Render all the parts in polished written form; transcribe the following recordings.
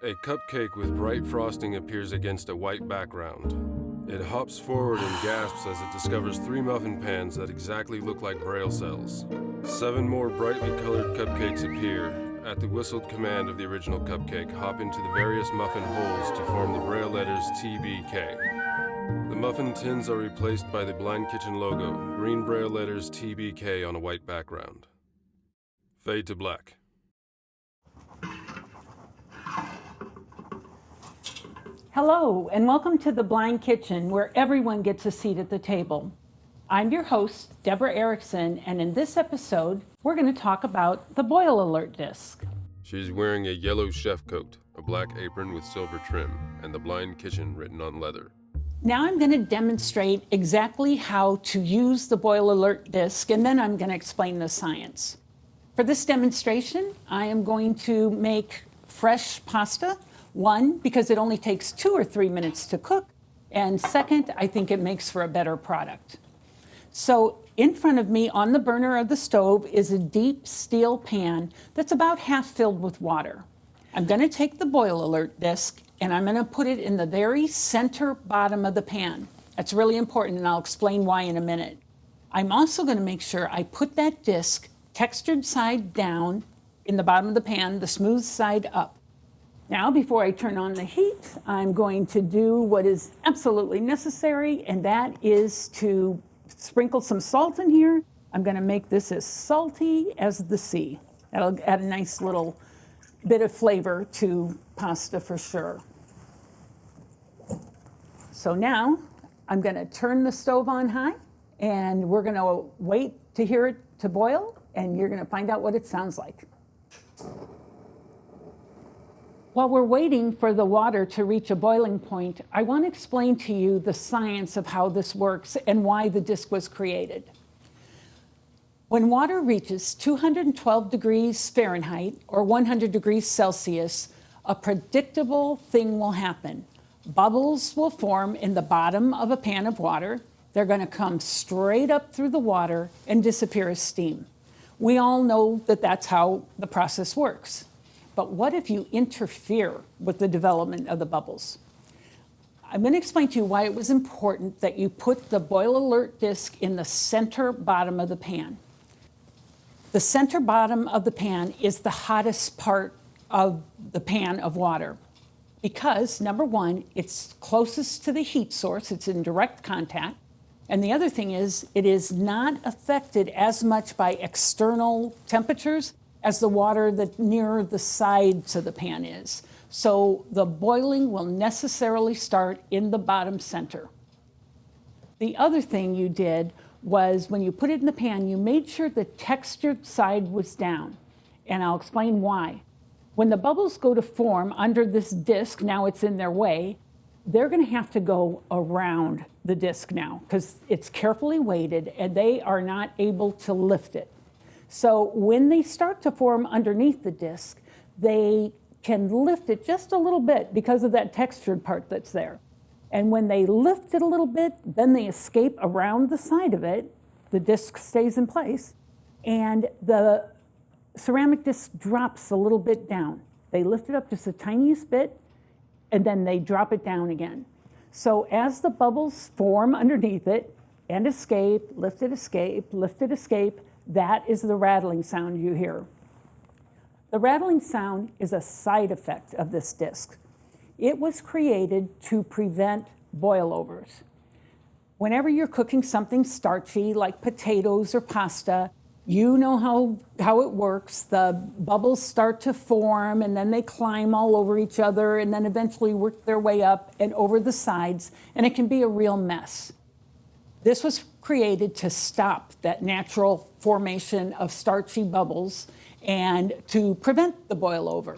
A cupcake with bright frosting appears against a white background. It hops forward and gasps as it discovers 3 muffin pans that exactly look like braille cells. 7 more brightly colored cupcakes appear. At the whistled command of the original cupcake, hop into the various muffin holes to form the braille letters TBK. The muffin tins are replaced by the Blind Kitchen logo, green braille letters TBK on a white background. Fade to black. Hello, and welcome to the Blind Kitchen, where everyone gets a seat at the table. I'm your host, Deborah Erickson, and in this episode, we're going to talk about the boil alert disc. She's wearing a yellow chef coat, a black apron with silver trim, and the Blind Kitchen written on leather. Now I'm going to demonstrate exactly how to use the boil alert disc, and then I'm going to explain the science. For this demonstration, I am going to make fresh pasta. One, because it only takes 2 or 3 minutes to cook, and second, I think it makes for a better product. So in front of me on the burner of the stove is a deep steel pan that's about half filled with water. I'm going to take the boil alert disc and I'm going to put it in the very center bottom of the pan. That's really important, and I'll explain why in a minute. I'm also going to make sure I put that disc textured side down in the bottom of the pan, the smooth side up. Now, before I turn on the heat, I'm going to do what is absolutely necessary, and that is to sprinkle some salt in here. I'm going to make this as salty as the sea. That'll add a nice little bit of flavor to pasta for sure. So now I'm going to turn the stove on high, and we're going to wait to hear it to boil, and you're going to find out what it sounds like. While we're waiting for the water to reach a boiling point, I want to explain to you the science of how this works and why the disc was created. When water reaches 212 degrees Fahrenheit or 100 degrees Celsius, a predictable thing will happen. Bubbles will form in the bottom of a pan of water. They're going to come straight up through the water and disappear as steam. We all know that that's how the process works. But what if you interfere with the development of the bubbles? I'm going to explain to you why it was important that you put the boil alert disc in the center bottom of the pan. The center bottom of the pan is the hottest part of the pan of water because, number one, it's closest to the heat source, it's in direct contact. And the other thing is, it is not affected as much by external temperatures as the water that nearer the sides of the pan is. So the boiling will necessarily start in the bottom center. The other thing you did was when you put it in the pan, you made sure the textured side was down. And I'll explain why. When the bubbles go to form under this disc, now it's in their way, they're going to have to go around the disc now because it's carefully weighted and they are not able to lift it. So when they start to form underneath the disc, they can lift it just a little bit because of that textured part that's there. And when they lift it a little bit, then they escape around the side of it. The disc stays in place, and the ceramic disc drops a little bit down. They lift it up just the tiniest bit, and then they drop it down again. So as the bubbles form underneath it and escape, lift it, escape, that is the rattling sound you hear. The rattling sound is a side effect of this disc. It was created to prevent boilovers. Whenever you're cooking something starchy like potatoes or pasta, you know how it works. The bubbles start to form and then they climb all over each other and then eventually work their way up and over the sides, and it can be a real mess. This was created to stop that natural formation of starchy bubbles and to prevent the boil over.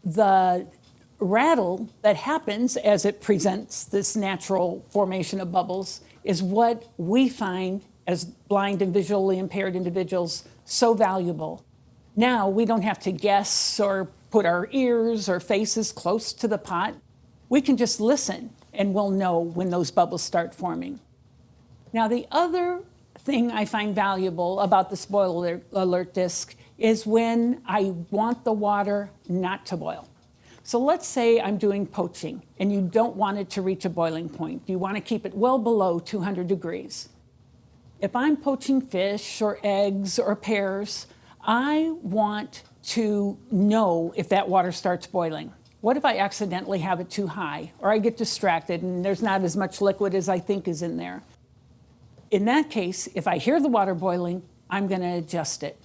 The rattle that happens as it presents this natural formation of bubbles is what we find as blind and visually impaired individuals so valuable. Now we don't have to guess or put our ears or faces close to the pot. We can just listen and we'll know when those bubbles start forming. Now, the other thing I find valuable about this boil alert disc is when I want the water not to boil. So let's say I'm doing poaching and you don't want it to reach a boiling point. You want to keep it well below 200 degrees. If I'm poaching fish or eggs or pears, I want to know if that water starts boiling. What if I accidentally have it too high or I get distracted and there's not as much liquid as I think is in there? In that case, if I hear the water boiling, I'm going to adjust it.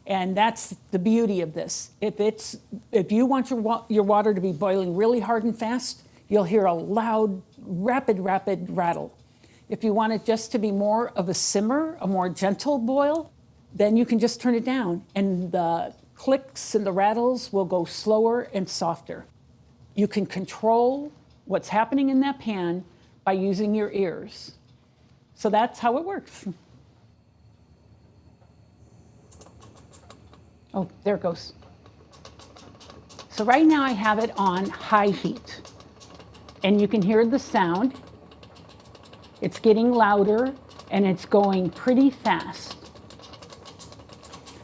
And that's the beauty of this. If you want your water to be boiling really hard and fast, you'll hear a loud, rapid rattle. If you want it just to be more of a simmer, a more gentle boil, then you can just turn it down and the clicks and the rattles will go slower and softer. You can control what's happening in that pan by using your ears. So that's how it works. Oh, there it goes. So right now I have it on high heat. And you can hear the sound. It's getting louder and it's going pretty fast.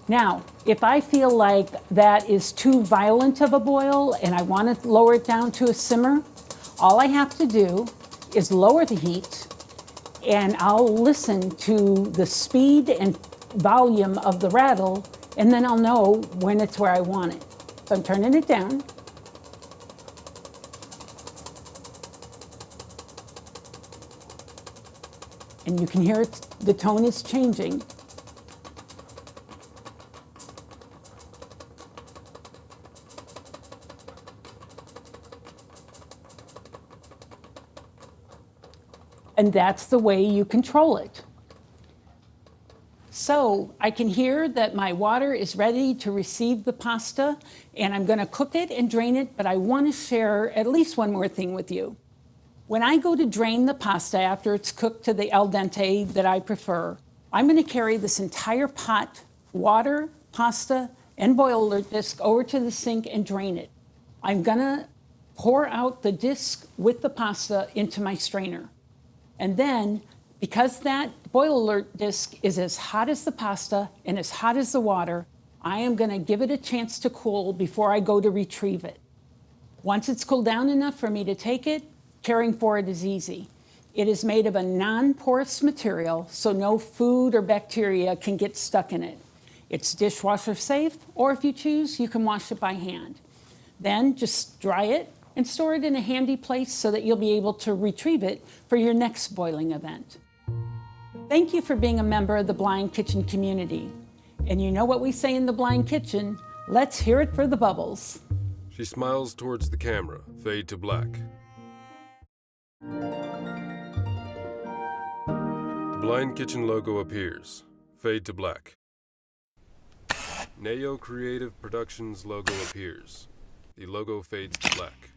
Now, if I feel like that is too violent of a boil and I want to lower it down to a simmer, all I have to do is lower the heat and I'll listen to the speed and volume of the rattle, and then I'll know when it's where I want it. So I'm turning it down. And you can hear it, the tone is changing. And that's the way you control it. So I can hear that my water is ready to receive the pasta, and I'm going to cook it and drain it, but I want to share at least one more thing with you. When I go to drain the pasta after it's cooked to the al dente that I prefer, I'm going to carry this entire pot, water, pasta, and boil alert disc over to the sink and drain it. I'm going to pour out the disc with the pasta into my strainer. And then, because that boil alert disc is as hot as the pasta and as hot as the water, I am going to give it a chance to cool before I go to retrieve it. Once it's cooled down enough for me to take it, caring for it is easy. It is made of a non-porous material, so no food or bacteria can get stuck in it. It's dishwasher safe, or if you choose, you can wash it by hand. Then just dry it and store it in a handy place so that you'll be able to retrieve it for your next boiling event. Thank you for being a member of the Blind Kitchen community. And you know what we say in the Blind Kitchen, let's hear it for the bubbles. She smiles towards the camera, fade to black. The Blind Kitchen logo appears, fade to black. Neo Creative Productions logo appears. The logo fades to black.